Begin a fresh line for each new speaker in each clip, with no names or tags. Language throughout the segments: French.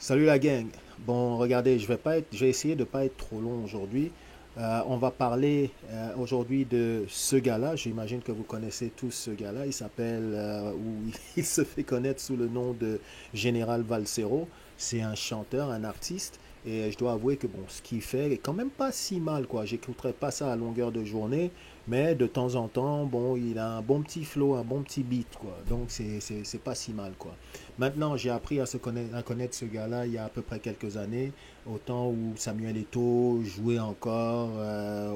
Salut la gang. Bon, regardez, je vais essayer de ne pas être trop long aujourd'hui. On va parler aujourd'hui de ce gars-là. J'imagine que vous connaissez tous ce gars-là. Il s'appelle, ou il se fait connaître sous le nom de Général Valsero. C'est un chanteur, un artiste. Et je dois avouer que bon, ce qu'il fait est quand même pas si mal, quoi. J'écouterai pas ça à longueur de journée, mais de temps en temps, bon, il a un bon petit flow, un bon petit beat, quoi. Donc c'est pas si mal, quoi. Maintenant, j'ai appris à connaître ce gars-là il y a à peu près quelques années, au temps où Samuel Eto'o jouait encore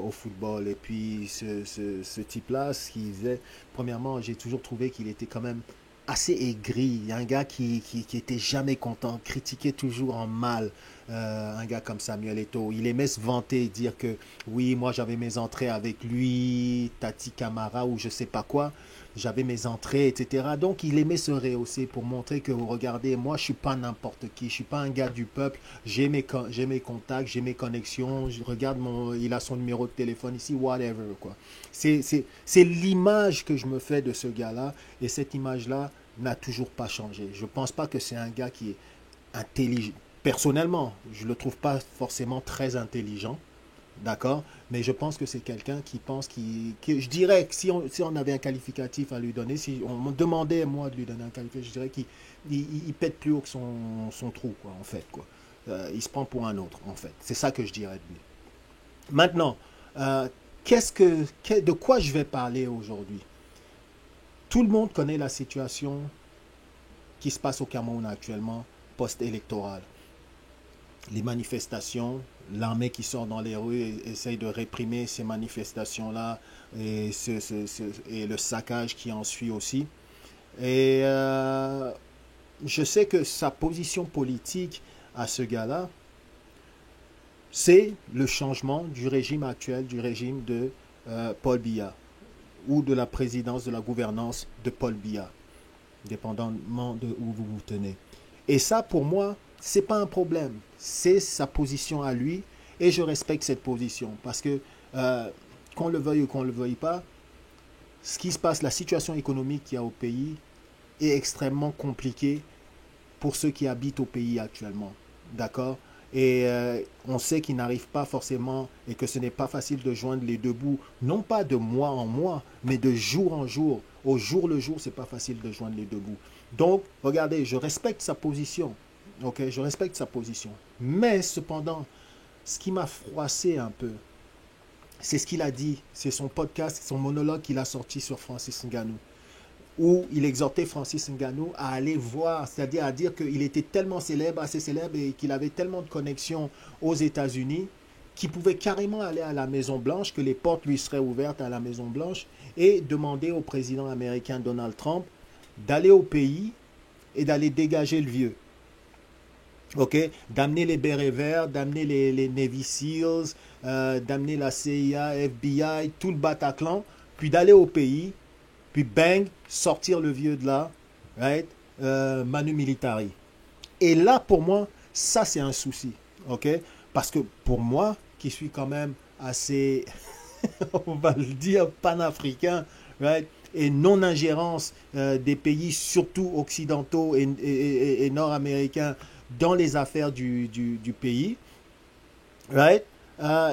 au football. Et puis, ce type-là, ce qu'il faisait, premièrement, j'ai toujours trouvé qu'il était quand même assez aigri. Un gars qui était jamais content, critiquait toujours en mal. Un gars comme Samuel Eto'o. Il aimait se vanter, dire que oui, moi j'avais mes entrées avec lui, Tati Camara ou je sais pas quoi, j'avais mes entrées, etc. Donc il aimait se rehausser pour montrer que, regardez, moi je suis pas n'importe qui, je suis pas un gars du peuple, j'ai mes contacts, j'ai mes connexions, regarde, il a son numéro de téléphone ici, whatever, quoi. C'est l'image que je me fais de ce gars-là, et cette image-là n'a toujours pas changé. Je pense pas que c'est un gars qui est intelligent. Personnellement, je ne le trouve pas forcément très intelligent. D'accord. Mais je pense que c'est quelqu'un qui pense je dirais que si on avait un qualificatif à lui donner, si on me demandait, moi, de lui donner un qualificatif, je dirais qu'il pète plus haut que son trou, quoi, en fait, quoi. Il se prend pour un autre, en fait. C'est ça que je dirais de lui. Maintenant, euh, de quoi je vais parler aujourd'hui? Tout le monde connaît la situation qui se passe au Cameroun actuellement, post-électorale. Les manifestations, l'armée qui sort dans les rues et essaye de réprimer ces manifestations-là et, et le saccage qui en suit aussi. Et je sais que sa position politique à ce gars-là, c'est le changement du régime actuel, du régime de Paul Biya, ou de la présidence, de la gouvernance de Paul Biya, dépendamment de où vous vous tenez. Et ça, pour moi, c'est pas un problème. C'est sa position à lui et je respecte cette position parce que qu'on le veuille ou qu'on le veuille pas, ce qui se passe, la situation économique qu'il y a au pays est extrêmement compliquée pour ceux qui habitent au pays actuellement. D'accord. Et on sait qu'ils n'arrivent pas forcément et que ce n'est pas facile de joindre les deux bouts, non pas de mois en mois, mais de jour en jour. Au jour le jour, c'est pas facile de joindre les deux bouts. Donc, regardez, je respecte sa position. Ok, je respecte sa position. Mais cependant, ce qui m'a froissé un peu, c'est ce qu'il a dit. C'est son podcast, son monologue qu'il a sorti sur Francis Ngannou où il exhortait Francis Ngannou à aller voir, c'est-à-dire à dire qu'il était tellement célèbre, assez célèbre, et qu'il avait tellement de connexions aux États-Unis qu'il pouvait carrément aller à la Maison Blanche, que les portes lui seraient ouvertes à la Maison Blanche, et demander au président américain Donald Trump d'aller au pays et d'aller dégager le vieux. Ok, d'amener les bérets verts, d'amener les Navy SEALs, d'amener la CIA, FBI, tout le Bataclan, puis d'aller au pays, puis bang, sortir le vieux de là, right? Manu Militari. Et là, pour moi, ça c'est un souci, ok? Parce que pour moi, qui suis quand même assez, on va le dire, panafricain, right? Et non-ingérence des pays, surtout occidentaux et nord-américains, dans les affaires du pays, right?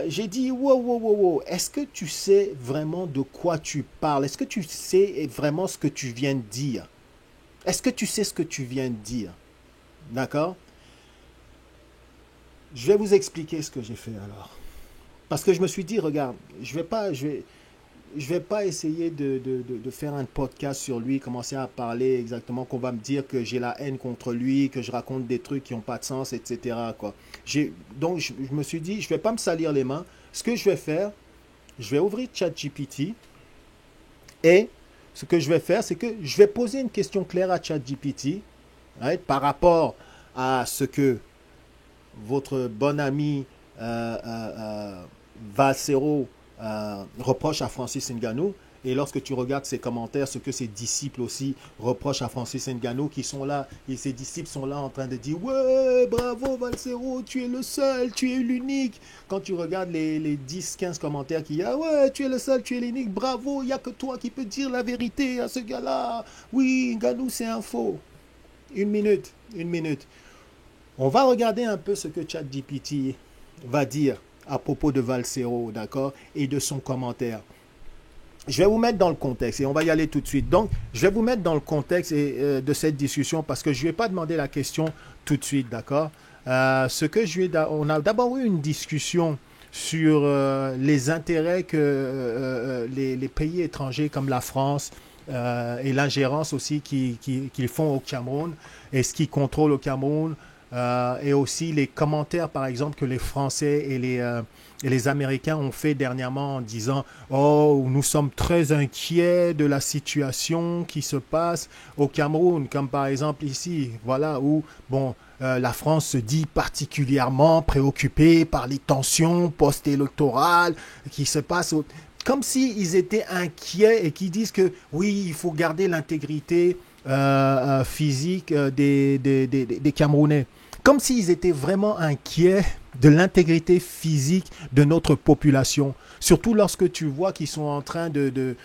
J'ai dit, wow, wow, wow, wow, est-ce que tu sais vraiment de quoi tu parles? Est-ce que tu sais vraiment ce que tu viens de dire? Est-ce que tu sais ce que tu viens de dire? D'accord? Je vais vous expliquer ce que j'ai fait alors. Parce que je me suis dit, regarde, je vais pas essayer de faire un podcast sur lui, commencer à parler exactement, qu'on va me dire que j'ai la haine contre lui, que je raconte des trucs qui n'ont pas de sens, etc. Quoi. Donc je me suis dit, je vais pas me salir les mains. Ce que je vais faire, je vais ouvrir ChatGPT et ce que je vais faire, c'est que je vais poser une question claire à ChatGPT, right, par rapport à ce que votre bon ami Valsero reproche à Francis Ngannou. Et lorsque tu regardes ses commentaires, ce que ses disciples aussi reprochent à Francis Ngannou, qui sont là, et ses disciples sont là en train de dire ouais, bravo Valsero, tu es le seul, tu es l'unique. Quand tu regardes les 10-15 commentaires qu'il y a, ouais, tu es le seul, tu es l'unique, bravo, il n'y a que toi qui peux dire la vérité à ce gars-là. Oui, Ngannou, c'est un faux. Une minute, une minute. On va regarder un peu ce que ChatGPT va dire à propos de Valsero, d'accord, et de son commentaire. Je vais vous mettre dans le contexte et on va y aller tout de suite. Donc, je vais vous mettre dans le contexte de cette discussion parce que je ne vais pas demander la question tout de suite, d'accord? On a d'abord eu une discussion sur les intérêts que les pays étrangers comme la France et l'ingérence aussi qu'ils font au Cameroun et ce qu'ils contrôlent au Cameroun et aussi les commentaires, par exemple, que les Français et les Américains ont fait dernièrement en disant oh, nous sommes très inquiets de la situation qui se passe au Cameroun, comme par exemple ici, voilà, où, bon, la France se dit particulièrement préoccupée par les tensions post-électorales qui se passent comme s'ils étaient inquiets et qui disent que oui, il faut garder l'intégrité physique des Camerounais. Comme s'ils étaient vraiment inquiets de l'intégrité physique de notre population. Surtout lorsque tu vois qu'ils sont en train de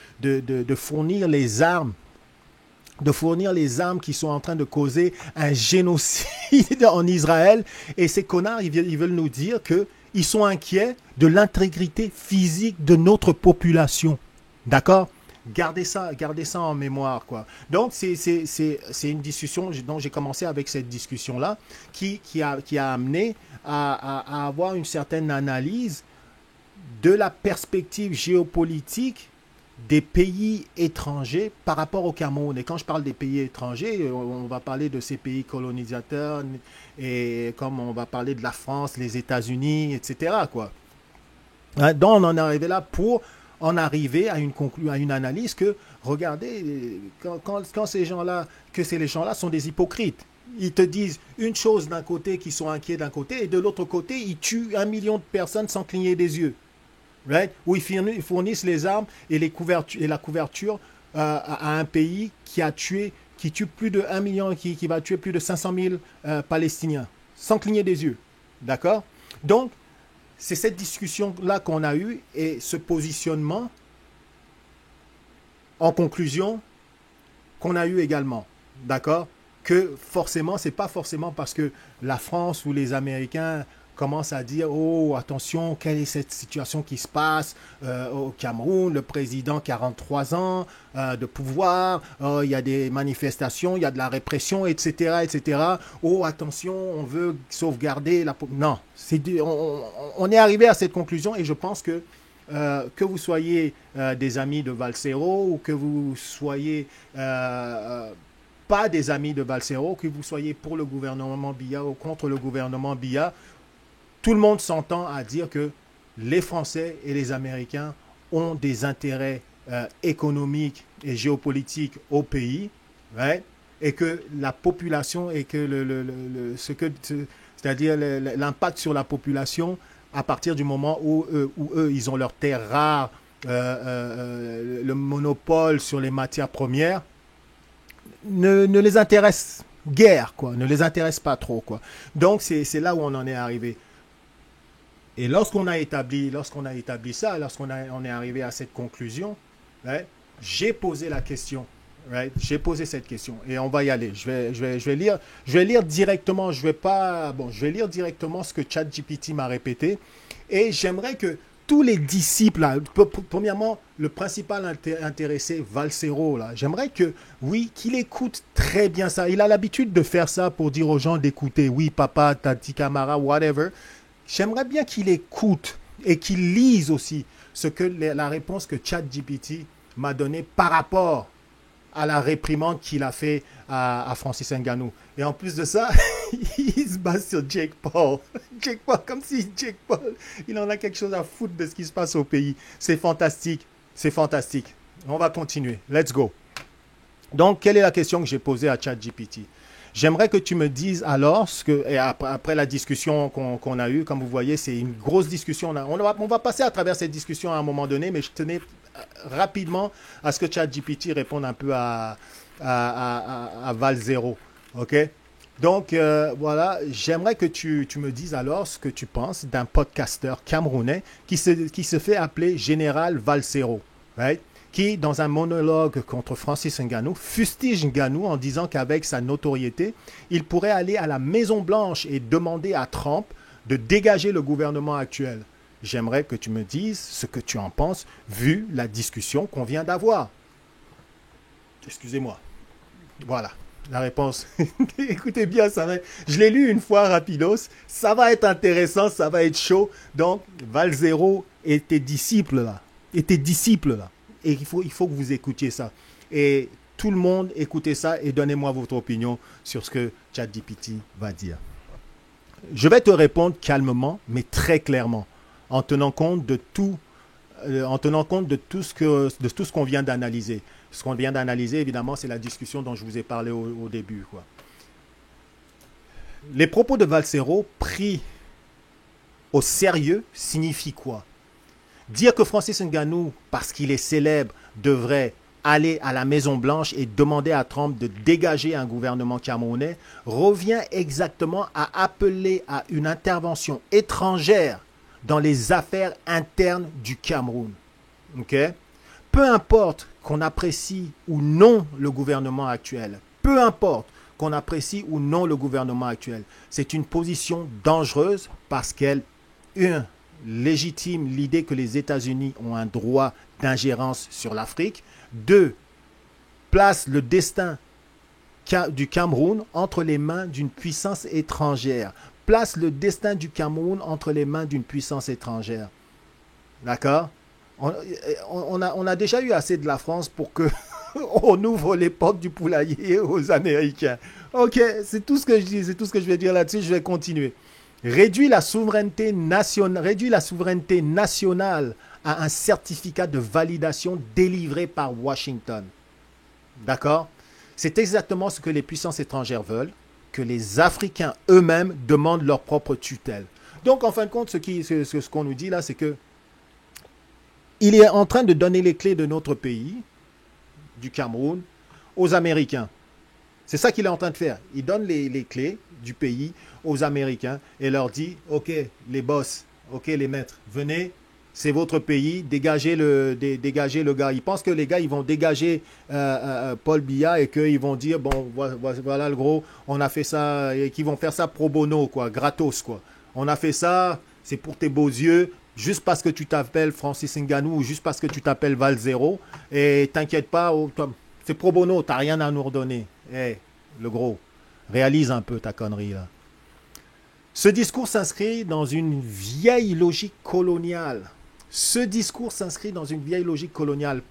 fournir les armes qui sont en train de causer un génocide en Israël. Et ces connards, ils veulent nous dire qu'ils sont inquiets de l'intégrité physique de notre population. D'accord? Gardez ça en mémoire, quoi. Donc, c'est une discussion dont j'ai commencé avec cette discussion-là qui a amené à avoir une certaine analyse de la perspective géopolitique des pays étrangers par rapport au Cameroun. Et quand je parle des pays étrangers, on va parler de ces pays colonisateurs, et comme on va parler de la France, les États-Unis, etc., quoi. Donc, on en est arrivé là pour en arriver à une analyse que, regardez, quand ces gens-là, les gens-là sont des hypocrites. Ils te disent une chose d'un côté, qui sont inquiets d'un côté, et de l'autre côté, ils tuent 1 million de personnes sans cligner des yeux. Right? Où ils fournissent les armes et la couverture à un pays qui tue plus de 1 million, qui va tuer plus de 500 000 Palestiniens, sans cligner des yeux. D'accord? Donc, c'est cette discussion-là qu'on a eue et ce positionnement, en conclusion, qu'on a eu également. D'accord? Que forcément, c'est pas forcément parce que la France ou les Américains commencent à dire oh attention, quelle est cette situation qui se passe au Cameroun, le président 43 ans de pouvoir, il y a des manifestations, il y a de la répression, etc. etc. Oh attention, on veut sauvegarder la... Non, on est arrivé à cette conclusion et je pense que vous soyez des amis de Valsero ou que vous soyez pas des amis de Valsero, que vous soyez pour le gouvernement Biya ou contre le gouvernement Biya, tout le monde s'entend à dire que les Français et les Américains ont des intérêts économiques et géopolitiques au pays, right? Et que la population et que c'est-à-dire l'impact sur la population à partir du moment où eux ils ont leurs terres rares, le monopole sur les matières premières, ne les intéresse guère, quoi, ne les intéresse pas trop, quoi. Donc c'est là où on en est arrivé. Et lorsqu'on a établi ça, on est arrivé à cette conclusion, right, j'ai posé la question. Right? J'ai posé cette question et on va y aller. Je vais lire directement. Je vais lire directement ce que ChatGPT m'a répété et j'aimerais que tous les disciples, là, premièrement, le principal intéressé, Valsero, là, j'aimerais que, oui, qu'il écoute très bien ça. Il a l'habitude de faire ça pour dire aux gens d'écouter. Oui, papa, tati, camara, whatever. J'aimerais bien qu'il écoute et qu'il lise aussi la réponse que ChatGPT m'a donnée par rapport à la réprimande qu'il a fait à Francis Ngannou. Et en plus de ça, il se base sur Jake Paul. Jake Paul, comme si Jake Paul, il en a quelque chose à foutre de ce qui se passe au pays. C'est fantastique. C'est fantastique. On va continuer. Let's go. Donc, quelle est la question que j'ai posée à ChatGPT? J'aimerais que tu me dises alors, et après la discussion qu'on a eue, comme vous voyez, c'est une grosse discussion. On va passer à travers cette discussion à un moment donné, mais je tenais rapidement à ce que ChatGPT réponde un peu à Valsero. OK? Donc, voilà, j'aimerais que tu me dises alors ce que tu penses d'un podcasteur camerounais qui se fait appeler Général Valsero. Right? qui, dans un monologue contre Francis Ngannou, fustige Ngannou en disant qu'avec sa notoriété, il pourrait aller à la Maison-Blanche et demander à Trump de dégager le gouvernement actuel. J'aimerais que tu me dises ce que tu en penses, vu la discussion qu'on vient d'avoir. Excusez-moi. Voilà, la réponse. Écoutez bien, je l'ai lu une fois rapidos. Ça va être intéressant, ça va être chaud. Donc, Valzero était disciple là. Et il faut que vous écoutiez ça. Et tout le monde, écoutez ça et donnez-moi votre opinion sur ce que ChatGPT va dire. Je vais te répondre calmement, mais très clairement, en tenant compte de tout ce qu'on vient d'analyser. Ce qu'on vient d'analyser, évidemment, c'est la discussion dont je vous ai parlé au début, quoi. Les propos de Valsero pris au sérieux signifient quoi? Dire que Francis Ngannou, parce qu'il est célèbre, devrait aller à la Maison-Blanche et demander à Trump de dégager un gouvernement camerounais revient exactement à appeler à une intervention étrangère dans les affaires internes du Cameroun. Okay? Peu importe qu'on apprécie ou non le gouvernement actuel, peu importe qu'on apprécie ou non le gouvernement actuel, c'est une position dangereuse parce qu'elle légitime l'idée que les États-Unis ont un droit d'ingérence sur l'Afrique. 2, place le destin du Cameroun entre les mains d'une puissance étrangère. Place le destin du Cameroun entre les mains d'une puissance étrangère. D'accord? On a déjà eu assez de la France pour que on ouvre les portes du poulailler aux Américains. Ok, c'est tout ce que je dis, c'est tout ce que je vais dire là-dessus, je vais continuer. Réduit la souveraineté nationale à un certificat de validation délivré par Washington. D'accord? C'est exactement ce que les puissances étrangères veulent, que les Africains eux-mêmes demandent leur propre tutelle. Donc, en fin de compte, ce qu'on nous dit là, c'est que il est en train de donner les clés de notre pays, du Cameroun, aux Américains. C'est ça qu'il est en train de faire. Il donne les clés du pays aux Américains et leur dit, OK, les boss, OK, les maîtres, venez, c'est votre pays, dégagez le gars. Ils pensent que les gars, ils vont dégager Paul Biya et qu'ils vont dire, bon, voilà le gros, on a fait ça, et qu'ils vont faire ça pro bono, quoi, gratos, quoi. On a fait ça, c'est pour tes beaux yeux, juste parce que tu t'appelles Francis Ngannou ou juste parce que tu t'appelles Valzero. Et t'inquiète pas, c'est pro bono, t'as rien à nous redonner. Hey, le gros, réalise un peu ta connerie là. Ce discours s'inscrit dans une vieille logique coloniale.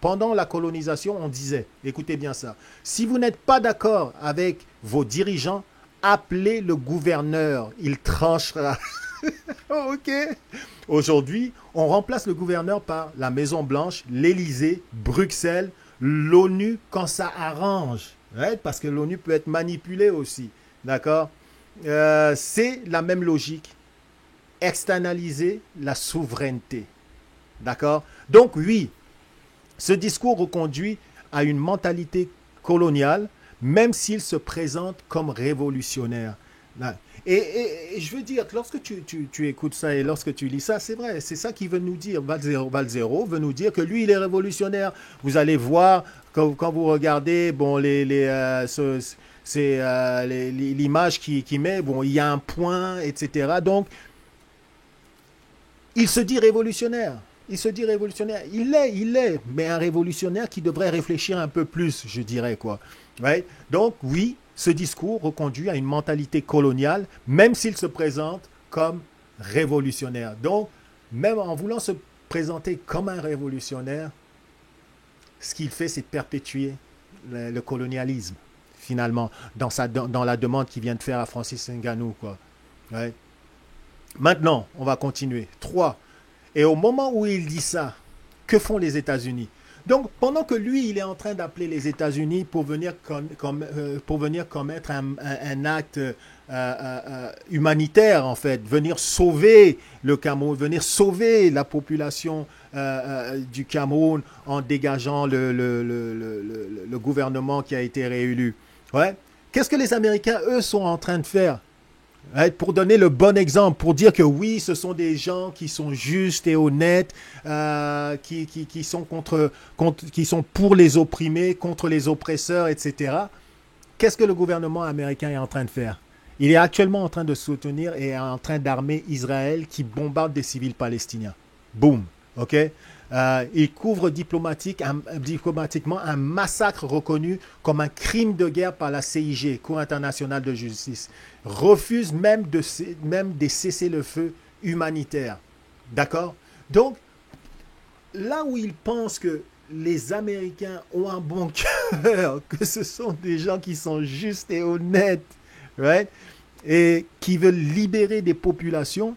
Pendant la colonisation, on disait, écoutez bien ça, si vous n'êtes pas d'accord avec vos dirigeants, appelez le gouverneur, il tranchera. Ok. Aujourd'hui, on remplace le gouverneur par la Maison-Blanche, l'Élysée, Bruxelles, l'ONU quand ça arrange. Ouais, parce que l'ONU peut être manipulée aussi. D'accord? C'est la même logique. Externaliser la souveraineté. D'accord? Donc oui, ce discours reconduit à une mentalité coloniale, même s'il se présente comme révolutionnaire. Et je veux dire que lorsque tu écoutes ça et lorsque tu lis ça, c'est vrai, c'est ça qu'il veut nous dire. Valzero veut nous dire que lui, il est révolutionnaire. Vous allez voir, quand vous regardez bon, l'image qu'il met, bon, il y a un point, etc. Donc, il se dit révolutionnaire. Il est, mais un révolutionnaire qui devrait réfléchir un peu plus, je dirais, quoi. Ouais? Donc, oui, ce discours reconduit à une mentalité coloniale, même s'il se présente comme révolutionnaire. Donc, même en voulant se présenter comme un révolutionnaire, ce qu'il fait, c'est perpétuer le colonialisme, finalement, dans la demande qu'il vient de faire à Francis Ngannou, quoi. Ouais. Maintenant, on va continuer. 3. Et au moment où il dit ça, que font les États-Unis? Donc, pendant que lui, il est en train d'appeler les États-Unis pour venir commettre un acte humanitaire, en fait, venir sauver le Cameroun, venir sauver la population du Cameroun en dégageant le gouvernement qui a été réélu. Ouais. Qu'est-ce que les Américains, eux, sont en train de faire? Right? Pour donner le bon exemple, pour dire que oui, ce sont des gens qui sont justes et honnêtes, qui sont qui sont pour les opprimés, contre les oppresseurs, etc. Qu'est-ce que le gouvernement américain est en train de faire? Il est actuellement en train de soutenir et en train d'armer Israël qui bombarde des civils palestiniens. Boum. OK? Il couvre diplomatiquement un massacre reconnu comme un crime de guerre par la CIG, Cour internationale de justice. Refuse même des cessez-le-feu humanitaires. D'accord? Donc, là où il pense que les Américains ont un bon cœur, que ce sont des gens qui sont justes et honnêtes, right? Et qui veulent libérer des populations,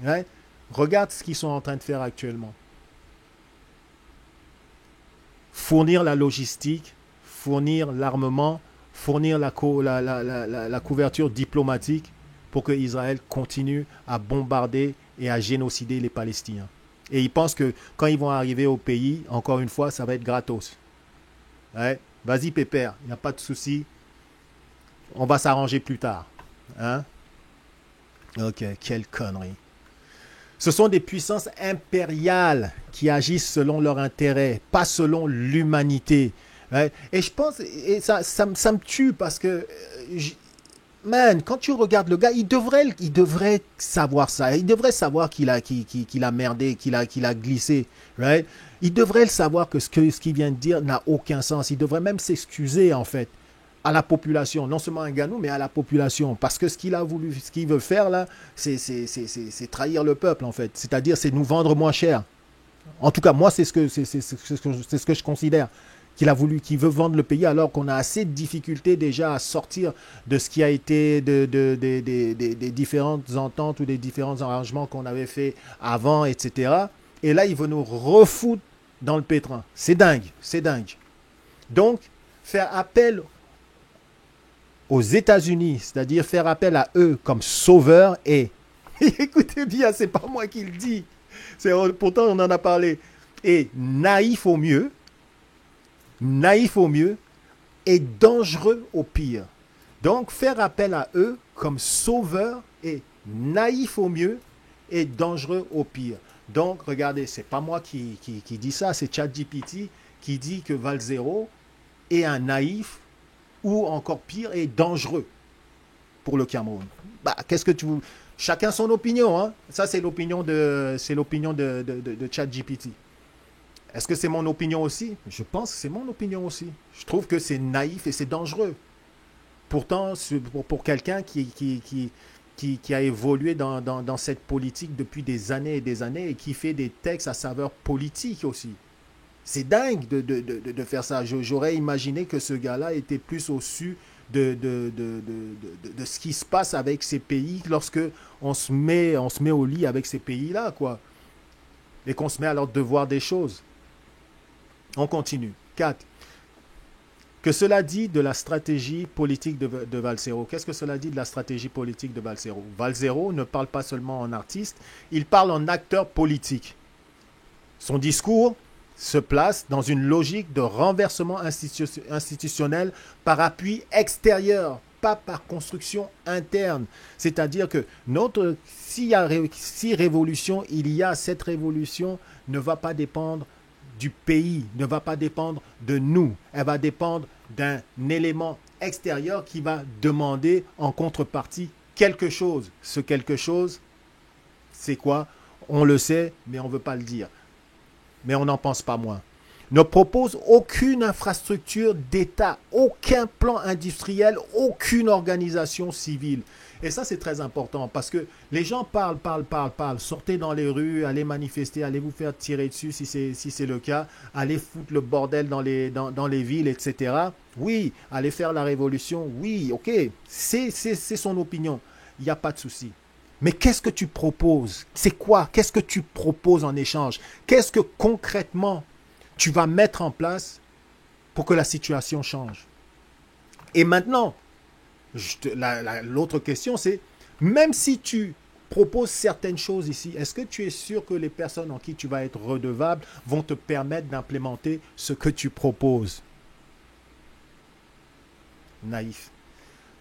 right? Regarde ce qu'ils sont en train de faire actuellement. Fournir la logistique, fournir l'armement, fournir la couverture diplomatique pour que Israël continue à bombarder et à génocider les Palestiniens. Et ils pensent que quand ils vont arriver au pays, encore une fois, ça va être gratos. Ouais, vas-y pépère, il n'y a pas de souci. On va s'arranger plus tard. Hein? Ok, quelle connerie. Ce sont des puissances impériales qui agissent selon leur intérêt, pas selon l'humanité. Ouais? Et je pense, et ça me tue parce que, man, quand tu regardes le gars, il devrait savoir ça. Il devrait savoir qu'il a merdé, qu'il a glissé. Right? Il devrait le savoir que ce qu'il vient de dire n'a aucun sens. Il devrait même s'excuser, en fait, à la population. Non seulement à Ganou, mais à la population. Parce que ce qu'il veut faire, là, c'est trahir le peuple, en fait. C'est-à-dire, c'est nous vendre moins cher. En tout cas, moi, c'est ce que je considère. Qu'il veut vendre le pays alors qu'on a assez de difficultés déjà à sortir de ce qui a été des différentes ententes ou des différents arrangements qu'on avait fait avant, etc. Et là, il veut nous refoutre dans le pétrin. C'est dingue, c'est dingue. Donc, faire appel aux États-Unis, c'est-à-dire faire appel à eux comme sauveurs et, écoutez bien, c'est pas moi qui le dis, pourtant on en a parlé, et naïf au mieux, et dangereux au pire. Donc, faire appel à eux comme sauveurs est naïf au mieux et dangereux au pire. Donc, regardez, c'est pas moi qui dis ça, c'est ChatGPT qui dit que Valzero est un naïf ou encore pire, est dangereux pour le Cameroun. Bah, qu'est-ce que tu veux? Chacun son opinion, hein. Ça, c'est l'opinion de ChatGPT. Est-ce que c'est mon opinion aussi? Je pense que c'est mon opinion aussi. Je trouve que c'est naïf et c'est dangereux. Pourtant, pour quelqu'un qui a évolué dans cette politique depuis des années et des années et qui fait des textes à saveur politique aussi. C'est dingue de faire ça. J'aurais imaginé que ce gars-là était plus au-dessus de ce qui se passe avec ces pays lorsque on se met au lit avec ces pays-là, quoi. Et qu'on se met à leur devoir des choses. On continue. 4. Que cela dit de la stratégie politique de Valsero. Qu'est-ce que cela dit de la stratégie politique de Valsero? Valsero ne parle pas seulement en artiste, il parle en acteur politique. Son discours se place dans une logique de renversement institutionnel par appui extérieur, pas par construction interne. C'est-à-dire que si révolution il y a, cette révolution ne va pas dépendre du pays, ne va pas dépendre de nous. Elle va dépendre d'un élément extérieur qui va demander en contrepartie quelque chose. Ce quelque chose, c'est quoi? On le sait, mais on ne veut pas le dire. Mais on n'en pense pas moins. Ne propose aucune infrastructure d'État, aucun plan industriel, aucune organisation civile. Et ça, c'est très important parce que les gens parlent. Sortez dans les rues, allez manifester, allez vous faire tirer dessus si c'est le cas. Allez foutre le bordel dans les villes, etc. Oui, allez faire la révolution. Oui, ok, c'est son opinion. Il n'y a pas de souci. Mais qu'est-ce que tu proposes? C'est quoi? Qu'est-ce que tu proposes en échange? Qu'est-ce que concrètement tu vas mettre en place pour que la situation change? Et maintenant, l'autre question, c'est, même si tu proposes certaines choses ici, est-ce que tu es sûr que les personnes en qui tu vas être redevable vont te permettre d'implémenter ce que tu proposes? Naïf.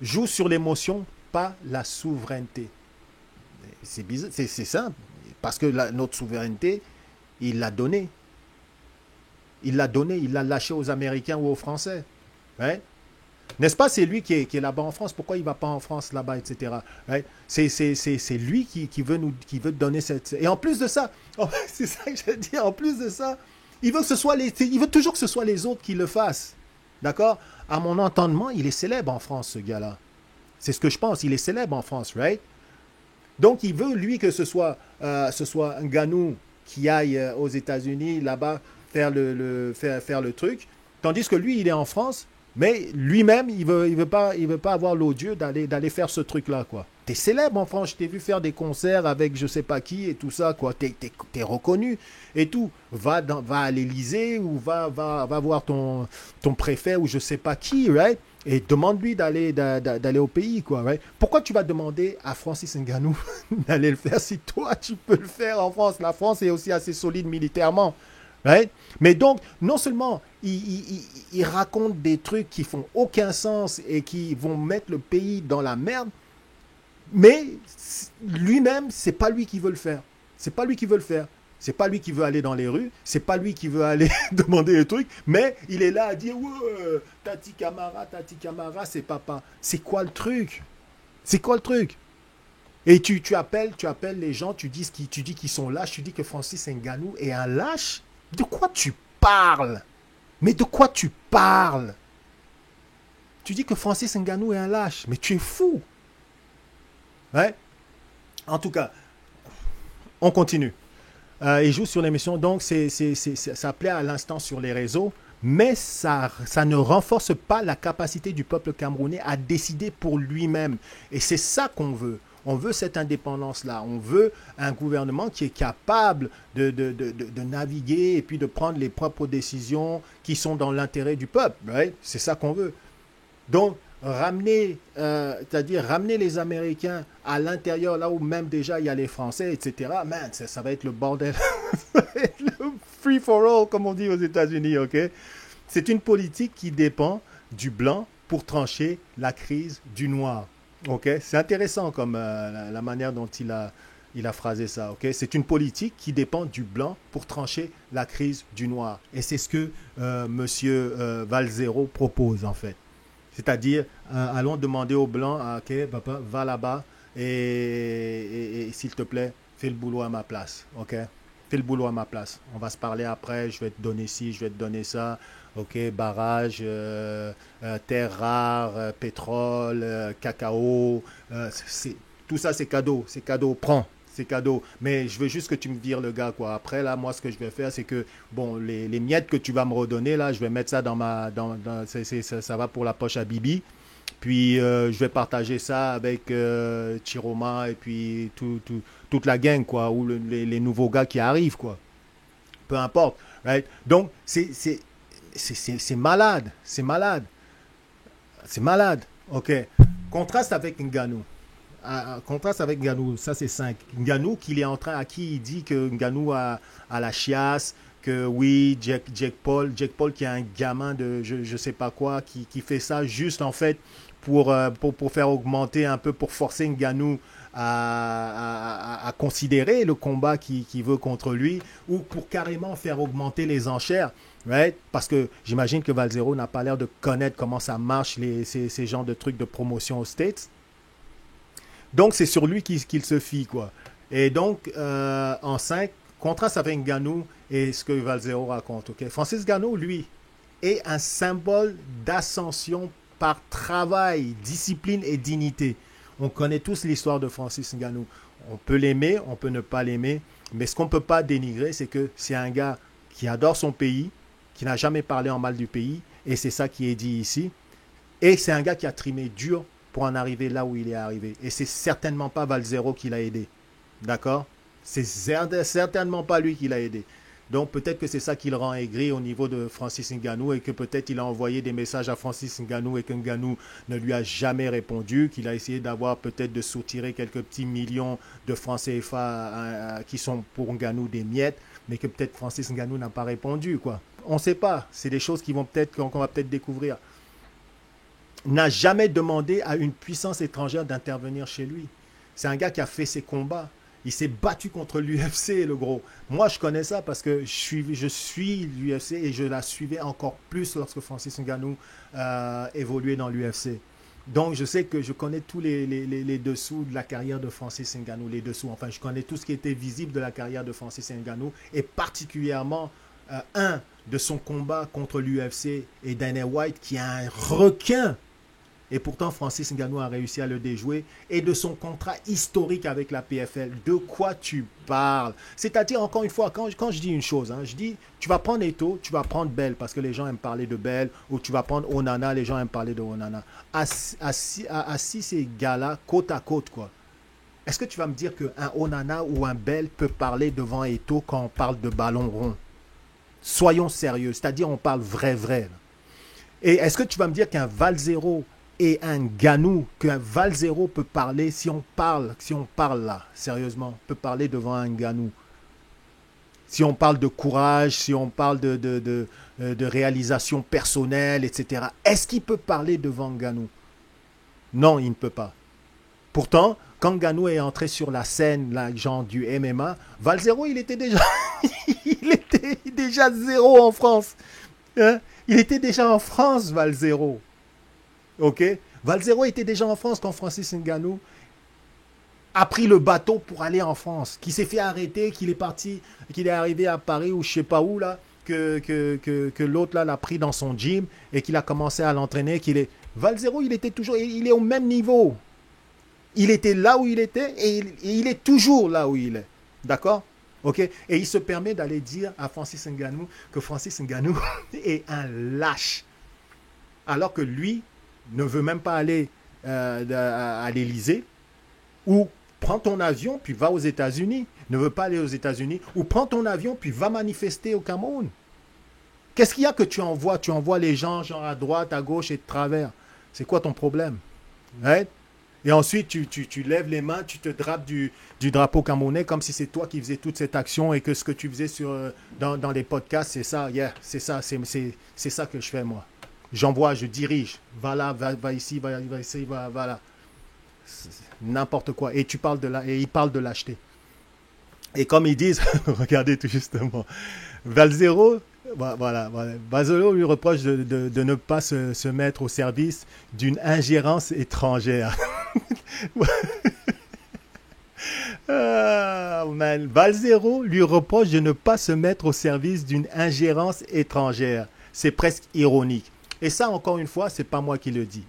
Joue sur l'émotion pas la souveraineté. C'est bizarre, c'est simple. Parce que notre souveraineté, il l'a donnée. Il l'a donnée, il l'a lâché aux Américains ou aux Français. Ouais. N'est-ce pas, c'est lui qui est là-bas en France. Pourquoi il ne va pas en France là-bas, etc. Right? C'est lui qui veut donner cette... Et en plus de ça, oh, c'est ça que je veux dire, en plus de ça, il veut toujours que ce soit les autres qui le fassent. D'accord? À mon entendement, il est célèbre en France, ce gars-là. C'est ce que je pense, il est célèbre en France, right? Donc, il veut, lui, que ce soit un Ganou qui aille aux États-Unis, là-bas, faire le truc. Tandis que lui, il est en France, mais lui-même, il veut pas avoir l'odieux d'aller faire ce truc-là, quoi. T'es célèbre en France, je t'ai vu faire des concerts avec je sais pas qui et tout ça, quoi. T'es reconnu et tout. Va à l'Élysée ou va voir ton préfet ou je sais pas qui, right? Et demande-lui d'aller au pays, quoi, right? Pourquoi tu vas demander à Francis Ngannou d'aller le faire si toi, tu peux le faire en France? La France est aussi assez solide militairement. Right? Mais donc, non seulement il raconte des trucs qui font aucun sens et qui vont mettre le pays dans la merde, mais lui-même, c'est pas lui qui veut le faire. C'est pas lui qui veut le faire. C'est pas lui qui veut aller dans les rues. C'est pas lui qui veut aller demander des trucs. Mais il est là à dire ouais, Tati Camara, c'est papa. C'est quoi le truc? C'est quoi le truc? Et tu appelles les gens, tu dis qu'ils sont lâches, tu dis que Francis Ngannou est un lâche. De quoi tu parles? Mais de quoi tu parles? Tu dis que Francis Ngannou est un lâche, mais tu es fou. Ouais? En tout cas, on continue. Il joue sur l'émission, donc ça plaît à l'instant sur les réseaux, mais ça ne renforce pas la capacité du peuple camerounais à décider pour lui-même. Et c'est ça qu'on veut. On veut cette indépendance-là. On veut un gouvernement qui est capable de naviguer et puis de prendre les propres décisions qui sont dans l'intérêt du peuple. Right? C'est ça qu'on veut. Donc, c'est-à-dire ramener les Américains à l'intérieur, là où même déjà il y a les Français, etc. Man, ça va être le bordel. Ça va être le free for all, comme on dit aux États-Unis, ok? C'est une politique qui dépend du blanc pour trancher la crise du noir. Ok, c'est intéressant comme la manière dont il a phrasé ça. Ok, c'est une politique qui dépend du blanc pour trancher la crise du noir. Et c'est ce que Monsieur Valzero propose en fait. C'est-à-dire, allons demander aux blancs, ok, papa, va là-bas et s'il te plaît, fais le boulot à ma place. Ok, fais le boulot à ma place. On va se parler après. Je vais te donner ci, je vais te donner ça. Ok, barrage, terres rares, pétrole, cacao, tout ça c'est cadeau, prends, c'est cadeau. Mais je veux juste que tu me vires le gars, quoi. Après, là, moi, ce que je vais faire, c'est que, bon, les miettes que tu vas me redonner, là, je vais mettre ça ça va pour la poche à Bibi. Puis, je vais partager ça avec Chiroma et puis toute la gang, quoi, ou les nouveaux gars qui arrivent, quoi. Peu importe, right? Donc, c'est malade, c'est malade, ok. Contraste avec Ngannou. Contraste avec Ngannou, ça c'est 5. Ngannou, à qui il dit que Ngannou a la chiasse, que oui, Jack Paul qui est un gamin de je sais pas quoi, qui fait ça juste en fait pour faire augmenter un peu, pour forcer Ngannou à considérer le combat qu'il veut contre lui, ou pour carrément faire augmenter les enchères. Right? Parce que j'imagine que Valzero n'a pas l'air de connaître comment ça marche, ces genres de trucs de promotion aux States. Donc, c'est sur lui qu'il se fie, quoi. Et donc, en 5, contraste avec Ngannou et ce que Valzero raconte. Okay? Francis Ngannou, lui, est un symbole d'ascension par travail, discipline et dignité. On connaît tous l'histoire de Francis Ngannou. On peut l'aimer, on peut ne pas l'aimer, mais ce qu'on ne peut pas dénigrer, c'est que c'est un gars qui adore son pays, qui n'a jamais parlé en mal du pays, et c'est ça qui est dit ici. Et c'est un gars qui a trimé dur pour en arriver là où il est arrivé. Et c'est certainement pas Valzero qui l'a aidé. D'accord? C'est certainement pas lui qui l'a aidé. Donc peut-être que c'est ça qui le rend aigri au niveau de Francis Ngannou, et que peut-être il a envoyé des messages à Francis Ngannou et que Ngannou ne lui a jamais répondu, qu'il a essayé d'avoir peut-être de soutirer quelques petits millions de francs CFA qui sont pour Ngannou des miettes, mais que peut-être Francis Ngannou n'a pas répondu, quoi. On ne sait pas. C'est des choses qu'on va peut-être découvrir. n'a jamais demandé à une puissance étrangère d'intervenir chez lui. C'est un gars qui a fait ses combats. Il s'est battu contre l'UFC, le gros. Moi, je connais ça parce que je suis l'UFC et je la suivais encore plus lorsque Francis Ngannou évoluait dans l'UFC. Donc, je sais que je connais tous les dessous de la carrière de Francis Ngannou, les dessous. Enfin, je connais tout ce qui était visible de la carrière de Francis Ngannou et particulièrement un de son combat contre l'UFC et Dana White qui est un requin. Et pourtant, Francis Ngannou a réussi à le déjouer. Et de son contrat historique avec la PFL. De quoi tu parles? C'est-à-dire, encore une fois, quand je dis une chose, hein, je dis, tu vas prendre Eto, tu vas prendre Bell, parce que les gens aiment parler de Bell, ou tu vas prendre Onana, les gens aiment parler de Onana. Assis ces gars-là, côte à côte, quoi. Est-ce que tu vas me dire qu'un Onana ou un Bell peut parler devant Eto quand on parle de ballon rond? Soyons sérieux, c'est-à-dire on parle vrai. Là. Et est-ce que tu vas me dire qu'un Valzero et un Ngannou, qu'un Valzero peut parler, si on parle là, sérieusement, peut parler devant un Ngannou. Si on parle de courage, si on parle de réalisation personnelle, etc. Est-ce qu'il peut parler devant Ngannou? Non, il ne peut pas. Pourtant, quand Ngannou est entré sur la scène, là, genre du MMA, Valzero, il était déjà, il était déjà zéro en France. Hein? Il était déjà en France, Valzero. Ok, Valzero était déjà en France quand Francis Ngannou a pris le bateau pour aller en France, qui s'est fait arrêter, qu'il est parti, qu'il est arrivé à Paris ou je sais pas où là, que l'autre là l'a pris dans son gym et qu'il a commencé à l'entraîner, Valzero, il était toujours, il est au même niveau. Il était là où il était et il est toujours là où il est. D'accord? Ok? Et il se permet d'aller dire à Francis Ngannou que Francis Ngannou est un lâche. Alors que lui ne veut même pas aller à l'Élysée, ou prends ton avion puis va aux États-Unis, ne veut pas aller aux États-Unis, ou prends ton avion puis va manifester au Cameroun. Qu'est-ce qu'il y a que tu envoies? Tu envoies les gens genre à droite, à gauche et de travers. C'est quoi ton problème? Right? Et ensuite, tu lèves les mains, tu te drapes du drapeau camerounais comme si c'est toi qui faisais toute cette action et que ce que tu faisais dans les podcasts, c'est ça, c'est ça, c'est ça que je fais moi. J'envoie, je dirige. Va là, va ici, va ici, va là. N'importe quoi. Et il parle de l'acheter. Et comme ils disent, regardez tout justement, Valzero, voilà. Valzero lui reproche de ne pas se mettre au service d'une ingérence étrangère. Man. Valzero lui reproche de ne pas se mettre au service d'une ingérence étrangère. C'est presque ironique. Et ça, encore une fois, c'est pas moi qui le dis.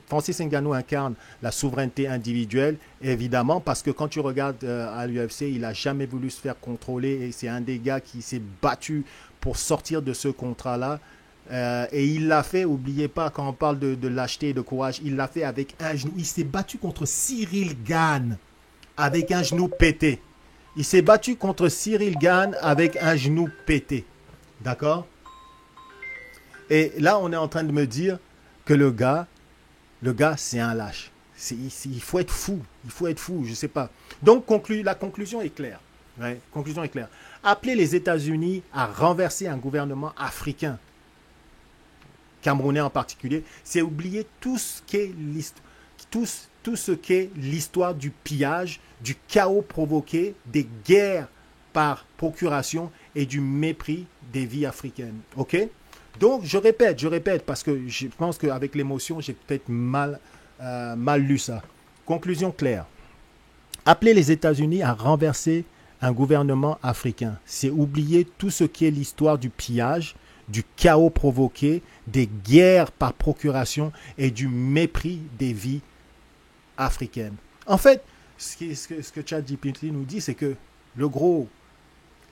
Francis Ngannou incarne la souveraineté individuelle, évidemment, parce que quand tu regardes à l'UFC, il n'a jamais voulu se faire contrôler et c'est un des gars qui s'est battu pour sortir de ce contrat-là. Et il l'a fait, n'oubliez pas, quand on parle de lâcheté et de courage, il l'a fait avec un genou. Il s'est battu contre Cyril Gane avec un genou pété. Il s'est battu contre Cyril Gane avec un genou pété. D'accord? Et là, on est en train de me dire que le gars, c'est un lâche. Il faut être fou. Je ne sais pas. Donc, la conclusion est claire. Ouais, conclusion est claire. Appeler les États-Unis à renverser un gouvernement africain, camerounais en particulier, c'est oublier tout ce qu'est l'histoire du pillage, du chaos provoqué, des guerres par procuration et du mépris des vies africaines. OK? Donc, je répète, parce que je pense qu'avec l'émotion, j'ai peut-être mal lu ça. Conclusion claire. Appeler les États-Unis à renverser un gouvernement africain, c'est oublier tout ce qui est l'histoire du pillage, du chaos provoqué, des guerres par procuration et du mépris des vies africaines. En fait, ce que ChatGPT nous dit, c'est que le gros,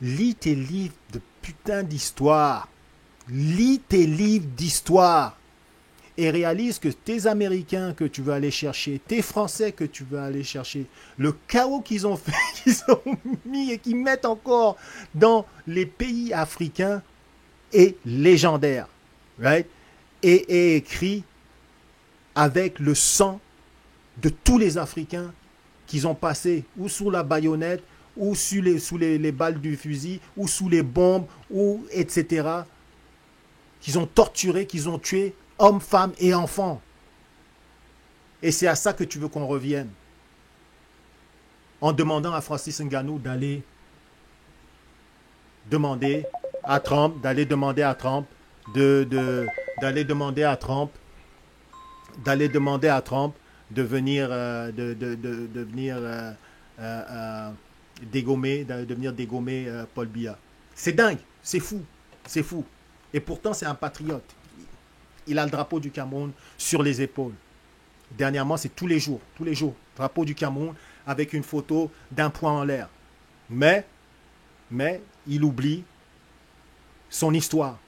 lis tes livres de putain d'histoire. Lis tes livres d'histoire et réalise que tes Américains que tu veux aller chercher, tes Français que tu veux aller chercher, le chaos qu'ils ont fait, qu'ils ont mis et qu'ils mettent encore dans les pays africains est légendaire, right? Et écrit avec le sang de tous les Africains qu'ils ont passé ou sous la baïonnette, ou sous les balles du fusil, ou sous les bombes, ou etc., qu'ils ont torturé, qu'ils ont tué hommes, femmes et enfants. Et c'est à ça que tu veux qu'on revienne. En demandant à Francis Ngannou d'aller demander à Trump, d'aller demander à Trump, d'aller demander à Trump, d'aller demander à Trump de venir, de venir dégommer, de venir dégommer Paul Biya. C'est dingue, c'est fou, c'est fou. Et pourtant, c'est un patriote. Il a le drapeau du Cameroun sur les épaules. Dernièrement, c'est tous les jours, drapeau du Cameroun avec une photo d'un poing en l'air. Mais il oublie son histoire.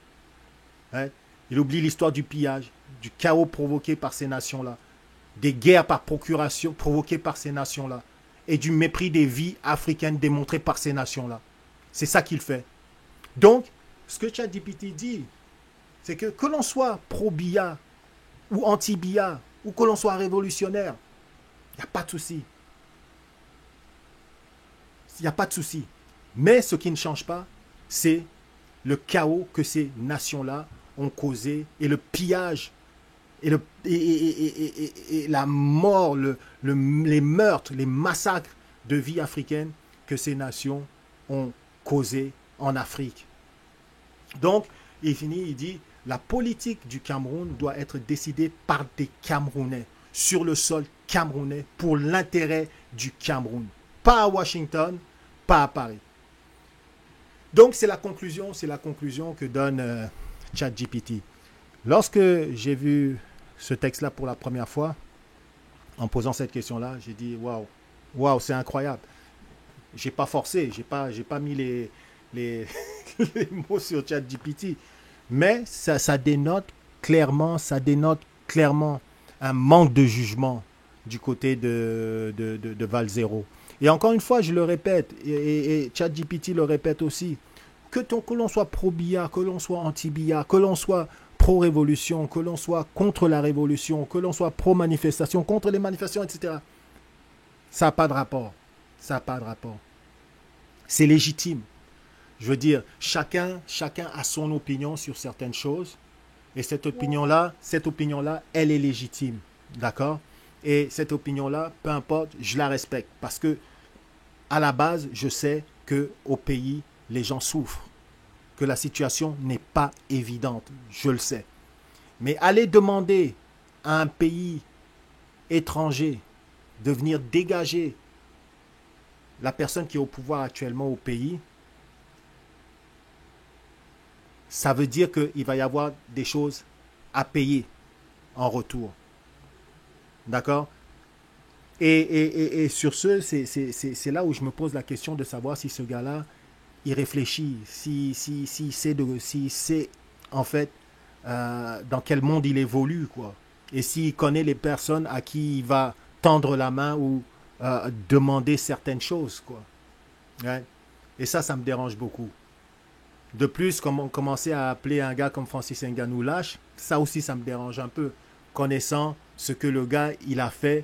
Hein? Il oublie l'histoire du pillage, du chaos provoqué par ces nations-là, des guerres par procuration provoquées par ces nations-là, et du mépris des vies africaines démontrées par ces nations-là. C'est ça qu'il fait. Donc, ce que ChatGPT dit, c'est que l'on soit pro-Biya ou anti-Biya, ou que l'on soit révolutionnaire, il n'y a pas de souci. Il n'y a pas de souci. Mais ce qui ne change pas, c'est le chaos que ces nations-là ont causé et le pillage et la mort, les meurtres, les massacres de vie africaine que ces nations ont causé en Afrique. Donc, il finit, il dit, la politique du Cameroun doit être décidée par des Camerounais, sur le sol camerounais, pour l'intérêt du Cameroun. Pas à Washington, pas à Paris. Donc, c'est la conclusion que donne ChatGPT. Lorsque j'ai vu ce texte-là pour la première fois, en posant cette question-là, j'ai dit, waouh, c'est incroyable. J'ai pas forcé, j'ai pas mis les mots sur ChatGPT. Mais ça dénote clairement un manque de jugement du côté de Val-Zéro. Et encore une fois, je le répète, et ChatGPT le répète aussi, que l'on soit pro-Biya, que l'on soit anti-Biya, que l'on soit pro-révolution, que l'on soit contre la révolution, que l'on soit pro-manifestation, contre les manifestations, etc. Ça n'a pas de rapport. Ça n'a pas de rapport. C'est légitime. Je veux dire, chacun a son opinion sur certaines choses. Et cette opinion-là, elle est légitime. D'accord? Et cette opinion-là, peu importe, je la respecte. Parce que, à la base, je sais qu'au pays, les gens souffrent. Que la situation n'est pas évidente. Je le sais. Mais aller demander à un pays étranger de venir dégager la personne qui est au pouvoir actuellement au pays, ça veut dire qu'il va y avoir des choses à payer en retour. D'accord? Et sur ce, c'est là où je me pose la question de savoir si ce gars-là, il réfléchit, s'il sait en fait dans quel monde il évolue, quoi. Et s'il connaît les personnes à qui il va tendre la main ou demander certaines choses, quoi. Ouais. Et ça me dérange beaucoup. De plus, comme on commençait à appeler un gars comme Francis Ngannou lâche, ça aussi, ça me dérange un peu. Connaissant ce que le gars, il a fait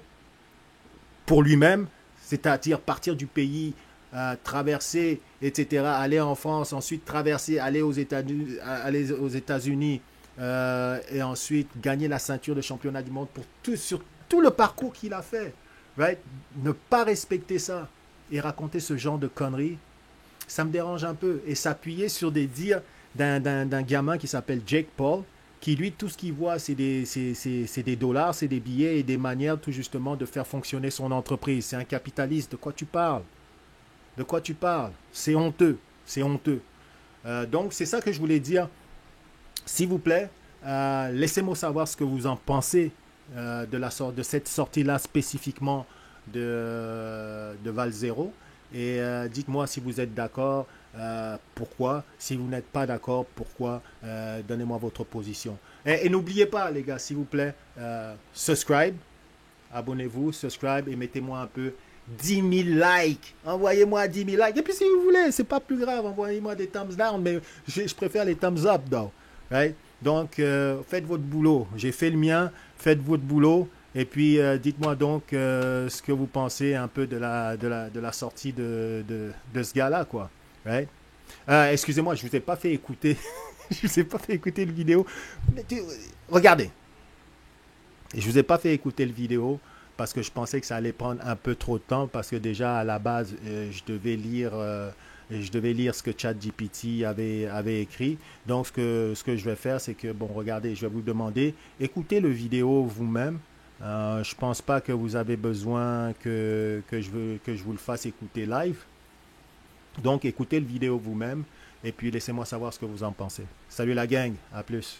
pour lui-même, c'est-à-dire partir du pays, traverser, etc., aller en France, ensuite traverser, aller aux États-Unis, et ensuite gagner la ceinture de championnat du monde sur tout le parcours qu'il a fait. Right? Ne pas respecter ça et raconter ce genre de conneries, ça me dérange un peu. Et s'appuyer sur des dires d'un gamin qui s'appelle Jake Paul, qui lui, tout ce qu'il voit, c'est des dollars, c'est des billets et des manières tout justement de faire fonctionner son entreprise. C'est un capitaliste. De quoi tu parles? De quoi tu parles? C'est honteux. C'est honteux. Donc, c'est ça que je voulais dire. S'il vous plaît, laissez-moi savoir ce que vous en pensez de cette sortie-là spécifiquement de Val-Zéro. Et dites-moi si vous êtes d'accord, pourquoi. Si vous n'êtes pas d'accord, pourquoi. Donnez-moi votre position. Et n'oubliez pas, les gars, s'il vous plaît, subscribe. Abonnez-vous, subscribe et mettez-moi un peu 10 000 likes. Envoyez-moi 10 000 likes. Et puis si vous voulez, c'est pas plus grave, envoyez-moi des thumbs down, mais je préfère les thumbs up, though. Right? Donc, faites votre boulot. J'ai fait le mien, faites votre boulot. Et puis, dites-moi donc ce que vous pensez un peu de la sortie de ce gars-là, quoi. Right? Excusez-moi, je ne vous ai pas fait écouter. Je vous ai pas fait écouter le vidéo. Mais regardez. Et je vous ai pas fait écouter le vidéo parce que je pensais que ça allait prendre un peu trop de temps parce que déjà à la base, je devais lire ce que ChatGPT avait écrit. Donc ce que je vais faire, c'est que, bon, regardez, je vais vous demander, écoutez le vidéo vous-même. Je pense pas que vous avez besoin que je vous le fasse écouter live. Donc écoutez le vidéo vous-même et puis laissez-moi savoir ce que vous en pensez. Salut la gang, à plus.